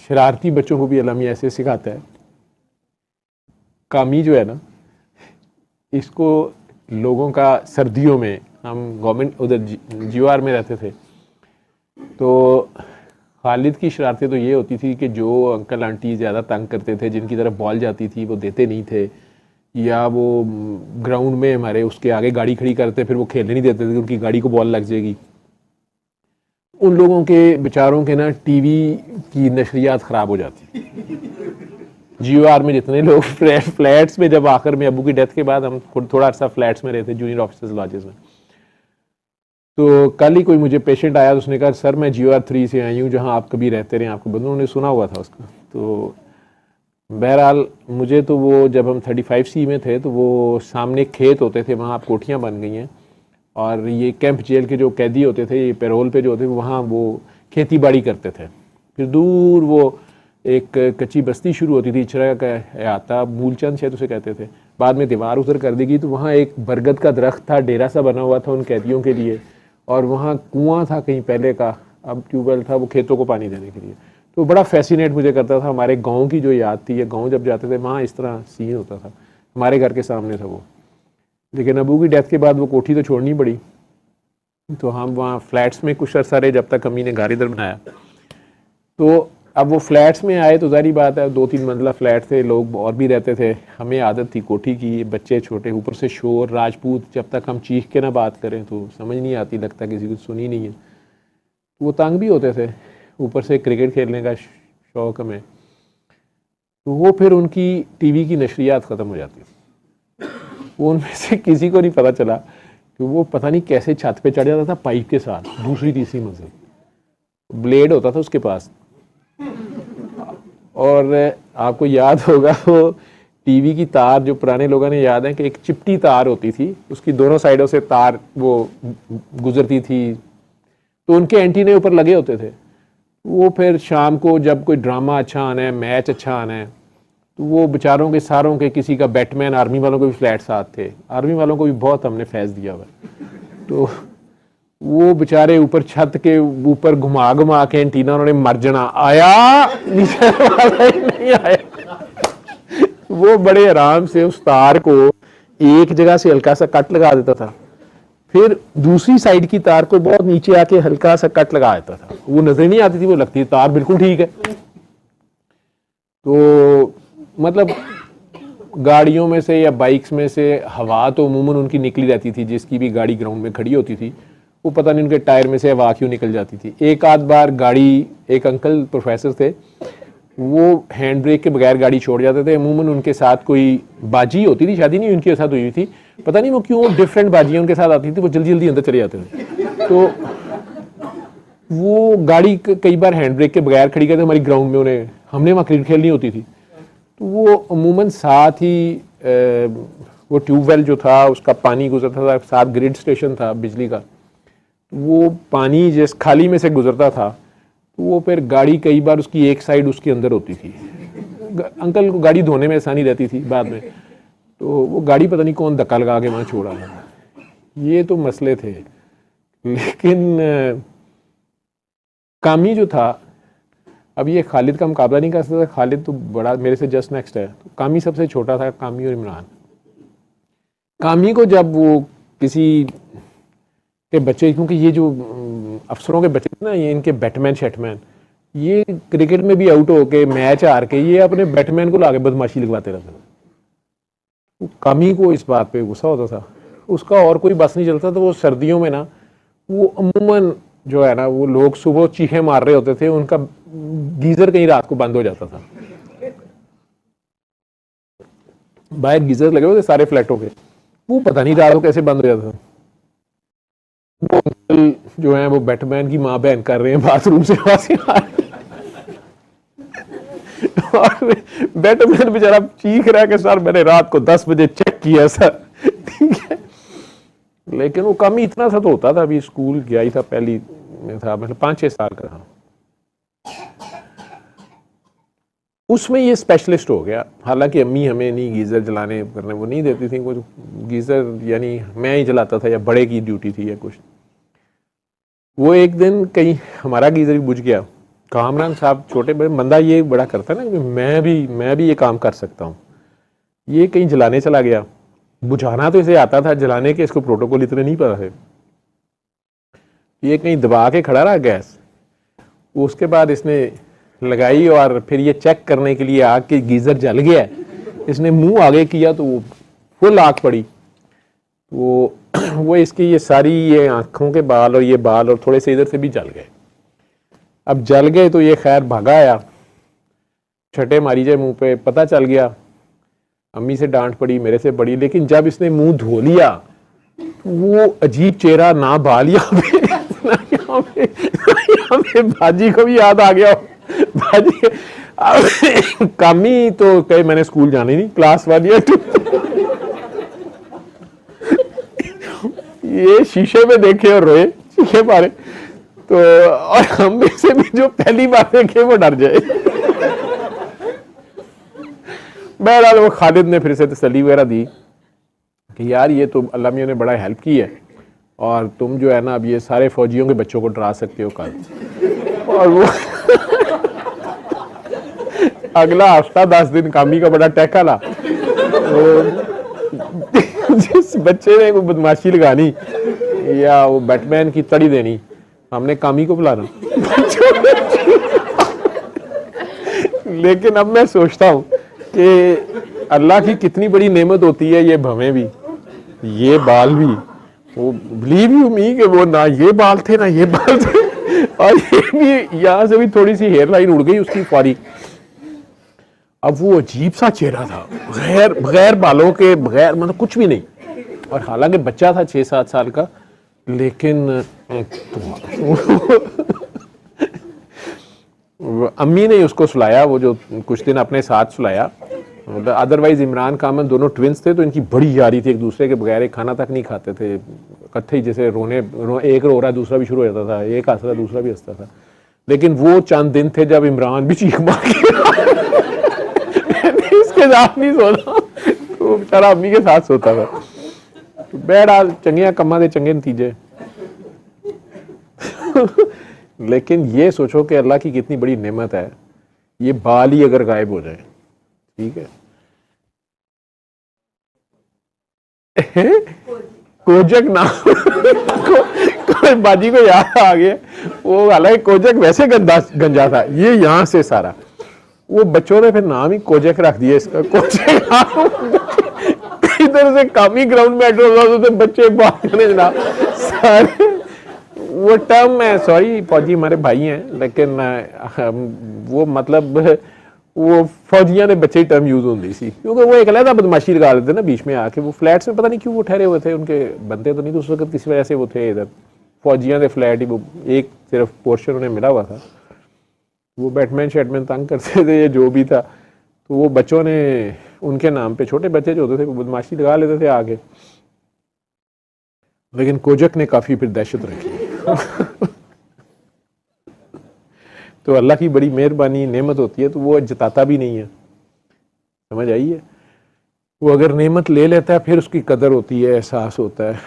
शरारती बच्चों को भी अल्लाह मियां ऐसे सिखाता है। कामी जो है ना, इसको लोगों का सर्दियों में, हम गवर्नमेंट उधर जीवार में रहते थे, तो खालिद की शरारतें तो ये होती थी कि जो अंकल आंटी ज़्यादा तंग करते थे, जिनकी तरफ बॉल जाती थी वो देते नहीं थे, या वो ग्राउंड में हमारे उसके आगे गाड़ी खड़ी करते फिर वो खेलने नहीं देते थे, उनकी गाड़ी को बॉल लग जाएगी। उन लोगों के बेचारों के ना टीवी की नशरियात ख़राब हो जाती। जीओआर में जितने लोग फ्लैट्स में, जब आखिर में अबू की डेथ के बाद हम थोड़ा अर्सा फ्लैट्स में रहते, जूनियर ऑफिसर्स लॉजेस में, तो कल ही कोई मुझे पेशेंट आया तो उसने कहा सर मैं जीओआर 3 से आई हूँ, जहाँ आप कभी रहते रहे, आपको बंदों ने सुना हुआ था उसका। तो बहरहाल मुझे तो वो, जब हम 35C में थे तो वो सामने खेत होते थे, वहाँ अब कोठियाँ बन गई हैं, और ये कैंप जेल के जो कैदी होते थे, ये पैरोल पे जो होते थे, वहाँ वो खेती बाड़ी करते थे। फिर दूर वो एक कच्ची बस्ती शुरू होती थी, इचरा का आता, मूलचंद शायद उसे कहते थे, बाद में दीवार उधर कर देगी, तो वहाँ एक बरगद का दरख्त था, डेरा सा बना हुआ था उन कैदियों के लिए, और वहाँ कुआं था कहीं पहले का, अब ट्यूबवेल था, वो खेतों को पानी देने के लिए। तो बड़ा फैसिनेट मुझे करता था, हमारे गांव की जो याद थी, ये गांव जब जाते थे वहाँ इस तरह सीन होता था, हमारे घर के सामने था वो। लेकिन अबू की डेथ के बाद वो कोठी तो छोड़नी पड़ी, तो हम वहाँ फ्लैट्स में कुछ अर्सा रहे, जब तक अम्मी ने घर इधर बनाया। तो अब वो फ्लैट्स में आए तो जारी बात है, 2-3 मंजिला फ्लैट थे, लोग और भी रहते थे, हमें आदत थी कोठी की, बच्चे छोटे, ऊपर से शोर, राजपूत, जब तक हम चीख के ना बात करें तो समझ नहीं आती, लगता किसी को सुनी नहीं है। वो तंग भी होते थे, ऊपर से क्रिकेट खेलने का शौक़ हमें, तो वो फिर उनकी टीवी की नशरियात ख़त्म हो जाती। वो उनमें से किसी को नहीं पता चला कि वो पता नहीं कैसे छत पे चढ़ जाता था पाइप के साथ, दूसरी तीसरी मंजिल, ब्लेड होता था उसके पास, और आपको याद होगा वो टीवी की तार, जो पुराने लोगों ने याद है कि एक चिपटी तार होती थी, उसकी दोनों साइडों से तार वो गुजरती थी, तो उनके एंटीने ऊपर लगे होते थे। वो फिर शाम को जब कोई ड्रामा अच्छा आना है, मैच अच्छा आना है, तो वो बेचारों के सारों के, किसी का बैटमैन, आर्मी वालों के भी फ्लैट साथ थे, आर्मी वालों को भी बहुत हमने फैज़ दिया हुआ, तो वो बेचारे ऊपर छत के ऊपर घुमा घुमा के एंटीना उन्होंने मर जाना, आया नीचे वाला ही नहीं आया। वो बड़े आराम से उस तार को एक जगह से हल्का सा कट लगा देता था, फिर दूसरी साइड की तार को बहुत नीचे आके हल्का सा कट लगा देता था, वो नजर नहीं आती थी, वो लगती तार बिल्कुल ठीक है। तो मतलब गाड़ियों में से या बाइक्स में से हवा तो अमूमन उनकी निकली रहती थी, जिसकी भी गाड़ी ग्राउंड में खड़ी होती थी, वो पता नहीं उनके टायर में से हवा क्यों निकल जाती थी। एक आध बार गाड़ी, एक अंकल प्रोफेसर थे, वो हैंड ब्रेक के बगैर गाड़ी छोड़ जाते थे, अमूमन उनके साथ कोई बाजी होती थी, शादी नहीं उनके साथ हुई थी, पता नहीं वो क्यों डिफरेंट बाजियाँ उनके साथ आती थी, वो जल्दी जल्दी अंदर चले जाते थे। तो वो गाड़ी कई बार हैंड ब्रेक के बगैर खड़ी करते हमारी ग्राउंड में, उन्हें, हमने वहाँ क्रिकेट खेलनी होती थी, तो वो अमूमन साथ ही वो ट्यूबवेल जो था उसका पानी गुजरता था, साथ ग्रिड स्टेशन था बिजली का, वो पानी जिस खाली में से गुजरता था, तो वो फिर गाड़ी कई बार उसकी एक साइड उसके अंदर होती थी, अंकल को गाड़ी धोने में आसानी रहती थी बाद में, तो वो गाड़ी पता नहीं कौन धक्का लगा के वहाँ छोड़ा। ये तो मसले थे। लेकिन कामी जो था, अब ये खालिद का मुकाबला नहीं कर सकता, खालिद तो बड़ा मेरे से जस्ट नेक्स्ट है, तो कामी सबसे छोटा था, कामी और इमरान। कामी को जब वो किसी के बच्चे, क्योंकि ये जो अफसरों के बच्चे ना, ये इनके बैटमैन शेटमैन, ये क्रिकेट में भी आउट होके मैच हार के ये अपने बैटमैन को लाके बदमाशी लगवाते रहते थे। कामी को इस बात पे गुस्सा होता था, उसका और कोई बस नहीं चलता, तो वो सर्दियों में ना, वो अमूमन जो है ना, वो लोग सुबह चीखे मार रहे होते थे, उनका गीजर कहीं रात को बंद हो जाता था, बाहर गीजर लगे हुए थे सारे फ्लैटों के, वो पता नहीं रात को कैसे बंद हो जाता था। वो अंकल जो है वो बैटमैन की माँ बहन कर रहे हैं बाथरूम से और बैटमैन बेचारा चीख रहा है कि सर मैंने रात को 10 बजे चेक किया सर, ठीक है। लेकिन वो कम ही इतना सा तो होता था, अभी स्कूल गया ही था, पहली में था, मतलब 5-6 साल का था, उसमें ये स्पेशलिस्ट हो गया। हालांकि अम्मी हमें नहीं गीज़र जलाने करने वो नहीं देती थी, कुछ गीज़र यानी मैं ही जलाता था, या बड़े की ड्यूटी थी या कुछ। वो एक दिन कहीं हमारा गीज़र बुझ गया, कामरान साहब छोटे बड़े बंदा ये बड़ा करता है ना कि मैं भी ये काम कर सकता हूँ। ये कहीं जलाने चला गया, बुझाना तो इसे आता था, जलाने के इसको प्रोटोकॉल इतने नहीं पता थे। ये कहीं दबा के खड़ा रहा गैस, उसके बाद इसने लगाई और फिर ये चेक करने के लिए आग के गीजर जल गया है, इसने मुंह आगे किया तो वो फुल आग पड़ी। वो इसकी ये सारी ये आंखों के बाल और ये बाल और थोड़े से इधर से भी जल गए। अब जल गए तो ये खैर भागा आया, छटे मारी जाए मुंह पे, पता चल गया। अम्मी से डांट पड़ी, मेरे से पड़ी, लेकिन जब इसने मुंह धो लिया वो अजीब चेहरा, ना बाल यहाँ पे भाजी को भी याद आ गया। भाजी कामी तो कहे मैंने स्कूल जाना ही नहीं, क्लास वाली ये शीशे में देखे और रोए, शीशे मारे तो, और हम में से भी जो पहली बार देखे वो डर जाए। बहरहाल वो खालिद ने फिर से तसल्ली वगैरह दी कि यार ये तो अल्लाह मियां ने बड़ा हेल्प की है और तुम जो है ना अब ये सारे फौजियों के बच्चों को डरा सकते हो कल। और वो अगला हफ्ता 10 दिन कामी का बड़ा टैका ला, जिस बच्चे ने कोई बदमाशी लगानी या वो बैटमैन की तड़ी देनी, हमने कामी को बुलाना। लेकिन अब मैं सोचता हूँ कि अल्लाह की कितनी बड़ी नेमत होती है ये भवें भी, ये बाल भी। वो बिलीव यू मी कि वो ना ये बाल थे ना ये बाल थे, और ये भी यहाँ से भी थोड़ी सी हेयर लाइन उड़ गई उसकी फारी। अब वो अजीब सा चेहरा था, बगैर बालों के, बगैर मतलब कुछ भी नहीं, और हालांकि बच्चा था 6-7 साल का, लेकिन अम्मी ने उसको सुलाया, वो जो कुछ दिन अपने साथ सुलाया। अदरवाइज इमरान कामन दोनों ट्विंस थे तो इनकी बड़ी यारी थी, एक दूसरे के बगैर एक खाना तक नहीं खाते थे, इकट्ठे ही जैसे एक रो रहा दूसरा भी शुरू हो जाता था, एक हंस रहा दूसरा भी हंसता था। लेकिन वो चंद दिन थे जब इमरान भी चीख मार इसके साथ नहीं सोता, तो बेचारा अम्मी के साथ सोता था। बहरहाल चंगिया कम्मा दे चंगे नतीजे। लेकिन ये सोचो कि अल्लाह की कितनी बड़ी नेमत है, ये बाल ही अगर गायब हो जाए, ठीक है। कोजक नाम बाजी को याद आ गया, वो हालांकि कोजक वैसे गंजा था, ये यहाँ से सारा, वो बच्चों ने फिर नाम ही कोजक रख दिया इसका। कोजक इधर से कामी ग्राउंड में तो बच्चे भागने जनाब सारे, वो टर्म है, सॉरी फौजी हमारे भाई हैं, लेकिन वो मतलब वो फौजियां ने बच्चे टर्म यूज होती सी, क्योंकि वो एक अलग बदमाशी लगा लेते ना बीच में आके। वो फ्लैट्स में पता नहीं क्यों वो ठहरे हुए थे, उनके बनते तो नहीं तो उस वक्त किसी वजह से वो थे इधर फौजियां के फ्लैट ही, वो एक सिर्फ पोर्शन उन्हें मिला हुआ था। वो बैटमैन शैटमैन तंग करते थे, ये जो भी था, तो वो बच्चों ने उनके नाम पे, छोटे बच्चे जो होते थे वो बदमाशी लगा लेते थे आगे। लेकिन कोजक ने काफी फिर दहशत रखी। तो अल्लाह की बड़ी मेहरबानी नेमत होती है तो वो जताता भी नहीं है, समझ आई है। वो अगर नेमत ले लेता है फिर उसकी कदर होती है, एहसास होता है।